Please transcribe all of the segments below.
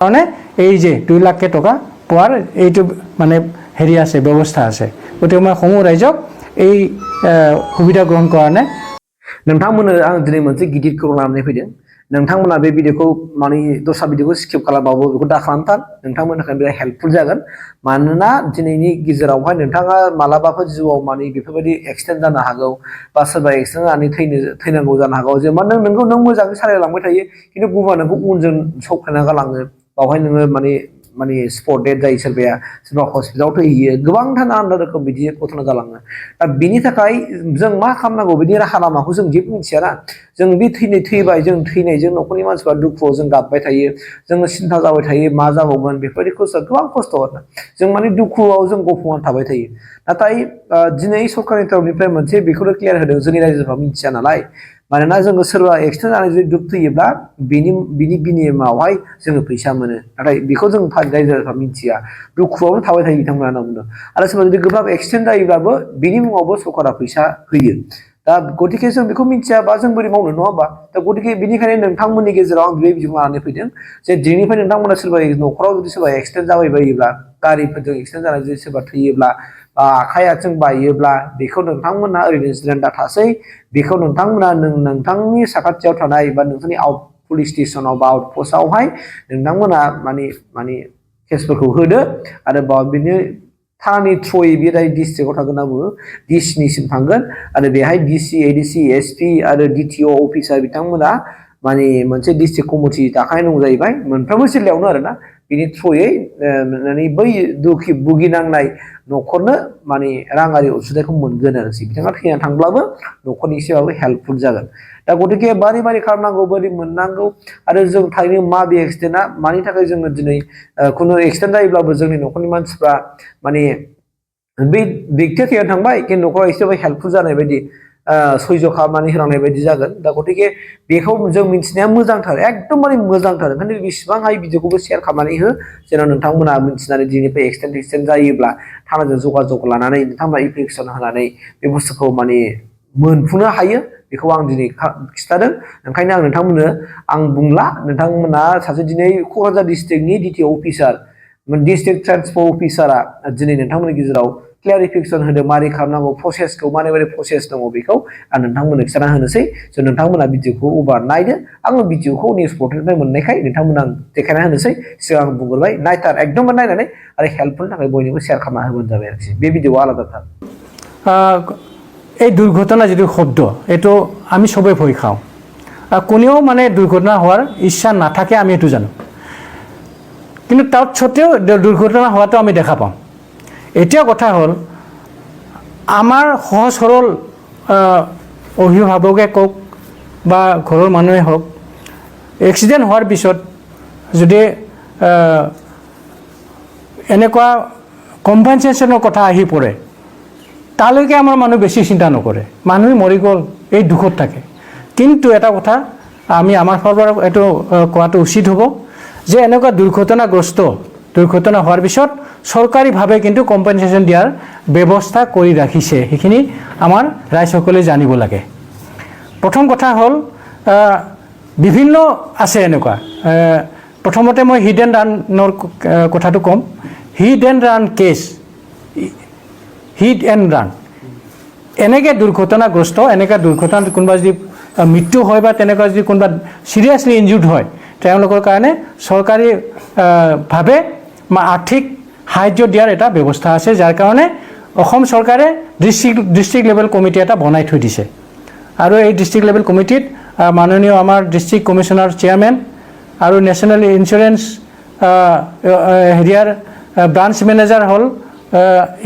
কাৰণে এই যে 2 লাখ টকা পোৱাৰ এইটো মানে হেৰি আছে ব্যৱস্থা আছে গতিকে মই সমূহ ৰাইজক এই সুবিধা গ্ৰহণ কৰা নাই नोंथांमोननो आं दिनै मोनसे गिदिर खौरां लानानै फैदों नोंथांमोना बे भिडिअखौ माने दस्रा भिडिअखौ स्किप खालामबाबो बेखौ दा खालामथार नोंथांमोननि थाखाय बिराद हेल्पफुल जागोन मानोना दिनैनि गेजेरावहाय नोंथाङा मालाबाफोर जिउआव माने बेफोरबायदि एक्सिडेन्ट जानो हागौ बा सोरबा एक्सिडेन्ट जानानै थैनांगौ जानो हागौ जेनेबा नों मोजाङै सालायलांबाय थायो खिन्थु गुबुना नोंखौ उनजों सौख्लायना गालाङो बावहाय नोङो माने स्पट डेथ जायो सोरबा हस्पिटालाव थैहैयो गोबांथार आलादा रोखोम बिदि घटना जालाङो दा बिनि थाखाय जों मा खालामनांगौ बिनि राहा लामाखौ जों जेबो मिथियाना जों बे थैबाय जों थैनायजों न'खरनि मानसिफ्रा दुखुआव जों गाबबाय थायो जोङो सिन्था जाबाय थायो मा जाबावगोन बेफोरबायदि खस्थ' गोबां खस्थ' आरो जों माने दुखुआव जों गफंनानै थाबाय थायो नाथाय दिनै सरकारनि तरफनिफ्राय मोनसे बेखौनो क्लियार होदों जोंनि रायजोफ्रा मिथिया नालाय मानोना जोङो सोरबा एक्सिडेन्ट जानानै जुदि दुख थैयोब्ला बिनि बिनिमावहाय जोङो फैसा मोनो नाथाय बेखौ जों रायजोफ्रा मिथिया दुखुआवनो थाबाय थायो बिथांमोना होनना बुंदों आरो सोरबा जुदि गोब्राब एक्सिडेन्ट जायोब्लाबो बिनि मुङावबो सरकारा फैसा होयो दा गतिके जों बेखौ मिथियाबा जों बोरै मावनो नङा होमबा दा गतिके बेनिखायनो नोंथांमोननि गेजेराव आं बे बिबुं लानानै फैदों जे दिनैनिफ्राय नोंथांमोना सोरबा न'खराव जुदि सोरबा एक्सिडेन्ट जाबायबायोब्ला गारिफोरजों एक्सिडेन्ट जानानै जुदि सोरबा थैयोब्ला आखाइ आथिं बायोब्ला बेखौ नोंथांमोना ओरैनो जिरायना थासै बेखौ नोंथांमोना नोंथांनि साखाथियाव थानाय बा नोंथांनि आउट पुलिस स्टेसनाव बा आउट पस्टआवहाय नोंथांमोना माने केसफोरखौ होदो आरो बिनि थानानि थ्रुयै बे डिस्ट्रिक्टआव थांगोन होनना बुङो डिसिनिसिम थांगोन आरो बेहाय डिसि एडिसि एसपि आरो डिटिअ अफिसार बिथांमोना माने मोनसे डिस्ट्रिक्ट कमिटि दाखानाय दं जाहैबाय मोनफ्रोमबो जिल्लायावनो आरोना बिनि थ्रुयै माने बै भुगिनांनाय न'खरनो माने राङारि अनसुंथाइखौ मोनगोन आरो बिथाङा थैना थांब्लाबो न'खरनि एसेबाबो हेल्पफुल जागोन दा गतिके मारै खालामनांगौ बोरै मोननांगौ आरो जों थारैनो मा बे एक्सिडेन्टआ मानि थाखाय जोङो दिनै खुनु एक्सिडेन्ट जायोब्लाबो जोंनि न'खरनि मानसिफ्रा माने बे व्यक्तिया थैना थांबाय खिन्थु न'खराव एसेबाबो हेल्पफुल जानाय बायदि सैज' खालामनानै होलांनाय बायदि जागोन दा गतिके बेखौ जों मिथिनाया मोजांथार एकदमबारे मोजांथार ओंखायनो बेसेबां हायो भिडिअखौबो शेयार खालामनानै हो जेन' नोंथांमोना मिथिनानै दिनैनिफ्राय एक्सिडेन्ट जायोब्ला थानाजों जगाजग लानानै नोंथांमोना एप्लिकेसन होनानै बे बुस्थुखौ माने मोनफुंनो हायो बेखौ आं दिनै खिन्थादों ओंखायनो आं नोंथांमोननो आं बुंला नोंथांमोना सासे दिनै क'क्राझार डिस्ट्रिक्टनि डिटिअ अफिसार डिस्ट्रिक्ट ट्रान्सपर्ट अफिसारा दिनै नोंथांमोननि गेजेराव क्लियारिफिकेसन होदों मारै खालामनांगौ प्रसेसखौ मारै प्रसेस दङ बेखौ आं नोंथांमोननो खिन्थाना होनोसै स' नोंथांमोना भिडिअखौ अभार नायदो आङो भिडिअखौ निउस पर्टेलनिफ्राय मोननायखाय नोंथांमोना आं देखायना होनोसै सिगां आं बुंग्रोबाय नायथार एकदमबारे नायनानै आरो हेल्पफुलनि थाखाय बयनिबो शेयार खालामना होबानो जाबाय आरोखि बे भिडिअआ आलादाथार এই দুৰ্ঘটনা যিটো শব্দ এইটো আমি সবেই ভয় খাওঁ কোনেও মানে দুৰ্ঘটনা হোৱাৰ ইচ্ছা নাথাকে আমি এইটো জানো কিন্তু তাত সত্ত্বেও দুৰ্ঘটনা হোৱাটো আমি দেখা পাওঁ এতিয়া কথা হ'ল আমাৰ সহজ সৰল অভিভাৱকে কওক বা ঘৰৰ মানুহে হওক এক্সিডেণ্ট হোৱাৰ পিছত যদি এনেকুৱা কম্পেনচেশ্যনৰ কথা আহি পৰে তালৈকে আমাৰ মানুহ বেছি চিন্তা নকৰে মানুহ মৰি গ'ল এই দুখত থাকে কিন্তু এটা কথা আমি আমাৰ ফালৰ এইটো কোৱাটো উচিত হ'ব যে এনেকুৱা দুৰ্ঘটনা হোৱাৰ পিছত চৰকাৰীভাৱে কিন্তু কম্পেনচেশ্যন দিয়াৰ ব্যৱস্থা কৰি ৰাখিছে সেইখিনি আমাৰ ৰাইজসকলে জানিব লাগে প্ৰথম কথা হ'ল বিভিন্ন আছে এনেকুৱা প্ৰথমতে মই হিট এণ্ড ৰানৰ কথাটো ক'ম hit and run case hit and run এনেকৈ দুৰ্ঘটনাগ্ৰস্ত এনেকুৱা দুৰ্ঘটনাত কোনোবা যদি মৃত্যু হয় বা তেনেকুৱা যদি কোনোবা চিৰিয়াছলি ইনজুৰ্ড হয় তেওঁলোকৰ কাৰণে চৰকাৰীভাৱে আৰ্থিক সাহায্য দিয়াৰ এটা ব্যৱস্থা আছে যাৰ কাৰণে অসম চৰকাৰে ডিষ্ট্ৰিক্ট লেভেল কমিটি এটা বনাই থৈ দিছে আৰু এই ডিষ্ট্ৰিক্ট লেভেল কমিটিত মাননীয় আমাৰ ডিষ্ট্ৰিক্ট কমিশ্যনাৰ চেয়াৰমেন আৰু নেশ্যনেল ইঞ্চুৰেঞ্চ হেৰিয়াৰ ব্ৰাঞ্চ মেনেজাৰ হ'ল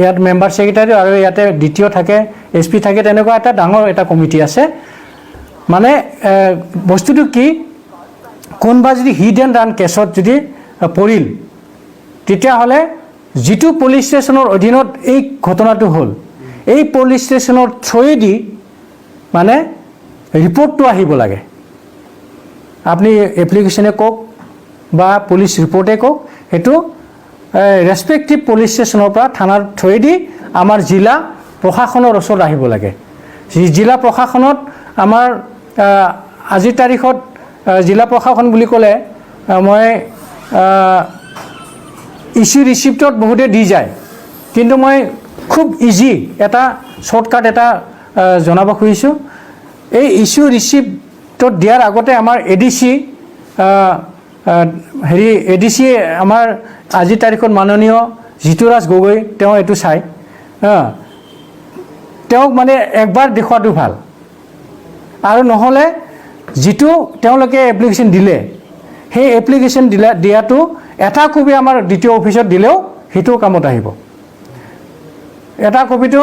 ইয়াত মেম্বাৰ ছেক্ৰেটাৰী আৰু ইয়াতে দ্বিতীয় থাকে এছ পি থাকে তেনেকুৱা এটা ডাঙৰ এটা কমিটি আছে মানে বস্তুটো কি কোনোবা যদি হিট এণ্ড ৰান কেছত যদি পৰিল তেতিয়াহ'লে যিটো পুলিচ ষ্টেচনৰ অধীনত এই ঘটনাটো হ'ল এই পুলিচ ষ্টেচনৰ থ্ৰুৱেদি মানে ৰিপৰ্টটো আহিব লাগে আপুনি এপ্লিকেশ্যনে কওক বা পুলিচ ৰিপৰ্টে কওক সেইটো ৰেছপেক্টিভ পুলিচ ষ্টেচনৰ পৰা থানাৰ থ্ৰুৱেদি আমাৰ জিলা প্ৰশাসনৰ ওচৰত আহিব লাগে জিলা প্ৰশাসনত আমাৰ আজিৰ তাৰিখত জিলা প্ৰশাসন বুলি ক'লে মই ইস্যু ৰিচিপ্টত বহুতে দি যায় কিন্তু মই খুব ইজি এটা শ্বৰ্টকাট এটা জনাব খুজিছোঁ এই ইস্যু ৰিচিপ্টত দিয়াৰ আগতে আমাৰ এডিচি এডিচি আমাৰ আজিৰ তাৰিখত মাননীয় জিতুৰাজ গগৈ তেওঁ এইটো চাই তেওঁক মানে একবাৰ দেখুৱাটো ভাল আৰু নহ'লে যিটো তেওঁলোকে এপ্লিকেশ্যন দিলে সেই এপ্লিকেশ্যন দিয়াটো এটা কপি আমাৰ দ্বিতীয় অফিচত দিলেও সেইটো কামত আহিব এটা কপিটো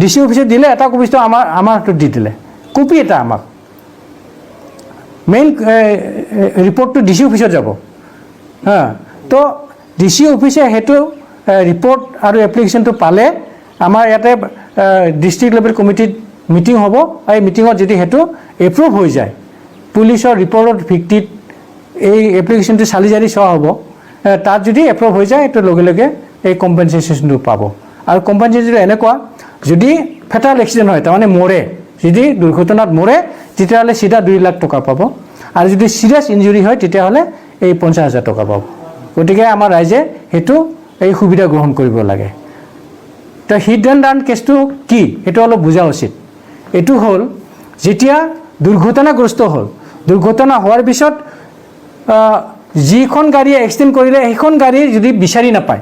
ডিচি অফিচত দিলে এটা কপিটো আমাৰটো দি দিলে কপি এটা আমাক মেইন ৰিপৰ্টটো ডিচি অফিচত যাব তো ডিচি অফিচে সেইটো ৰিপৰ্ট আৰু এপ্লিকেশ্যনটো পালে আমাৰ ইয়াতে ডিষ্ট্ৰিক্ট লেভেল কমিটিত মিটিং হ'ব এই মিটিঙত যদি সেইটো এপ্ৰুভ হৈ যায় পুলিচৰ ৰিপৰ্টৰ ভিত্তিত এই এপ্লিকেশ্যনটো চালি জাৰি চোৱা হ'ব তাত যদি এপ্ৰুভ হৈ যায় এইটো লগে লগে এই কম্পেনচেশ্যনটো পাব আৰু কম্পেনচেশ্যনটো এনেকুৱা যদি ফেটাল এক্সিডেণ্ট হয় তাৰমানে মৰে যদি দুৰ্ঘটনাত মৰে তেতিয়াহ'লে চিধা 2 লাখ টকা পাব আৰু যদি চিৰিয়াছ ইঞ্জুৰি হয় তেতিয়াহ'লে এই 50,000 টকা পাব গতিকে আমাৰ ৰাইজে সেইটো এই সুবিধা গ্ৰহণ কৰিব লাগে তো হিট এণ্ড ৰান কেছটো কি সেইটো অলপ বুজা উচিত এইটো হ'ল যেতিয়া দুৰ্ঘটনাগ্ৰস্ত হ'ল দুৰ্ঘটনা হোৱাৰ পিছত যিখন গাড়ীয়ে এক্সিডেণ্ট কৰিলে সেইখন গাড়ী যদি বিচাৰি নাপায়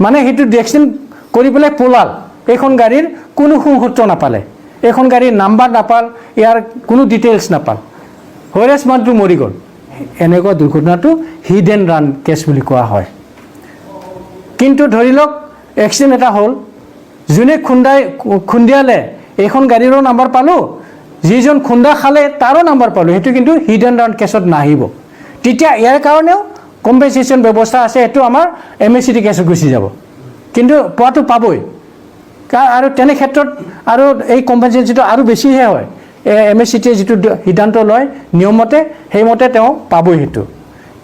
মানে সেইটো এক্সিডেণ্ট কৰি পেলাই পলাল এইখন গাড়ীৰ কোনো সূত্ৰ নাপালে এইখন গাড়ীৰ নাম্বাৰ নাপাল ইয়াৰ কোনো ডিটেইলছ নাপাল হৰেছ মানুহটো মৰি গ'ল এনেকুৱা দুৰ্ঘটনাটো হিট এণ্ড ৰান কেছ বুলি কোৱা হয় কিন্তু ধৰি লওক এক্সিডেণ্ট এটা হ'ল যোনে খুন্দিয়ালে এইখন গাড়ীৰো নাম্বাৰ পালোঁ যিজন খুন্দা খালে তাৰো নাম্বাৰ পালোঁ সেইটো কিন্তু হিট এণ্ড ৰান কেছত নাহিব তেতিয়া ইয়াৰ কাৰণেও কম্পেনচেশ্যন ব্যৱস্থা আছে এইটো আমাৰ MSCT কেছত গুচি যাব কিন্তু পোৱাটো পাবই আৰু তেনে ক্ষেত্ৰত আৰু এই কম্পেনচেশ্যনটো আৰু বেছিহে হয় MSCTয়ে যিটো সিদ্ধান্ত লয় নিয়মতে সেইমতে তেওঁ পাবই সেইটো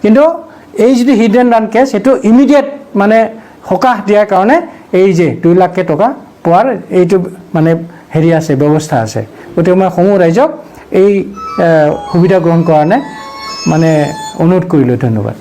কিন্তু এই যিটো হিট এণ্ড ৰান কেছ সেইটো ইমিডিয়েট মানে সকাহ দিয়াৰ কাৰণে এই যে 2 লাখ টকা পোৱাৰ এইটো মানে হেৰি আছে ব্যৱস্থা আছে গতিকে মই সমূহ ৰাইজক এই সুবিধা গ্ৰহণ কাৰণে মানে অনুৰোধ কৰিলোঁ ধন্যবাদ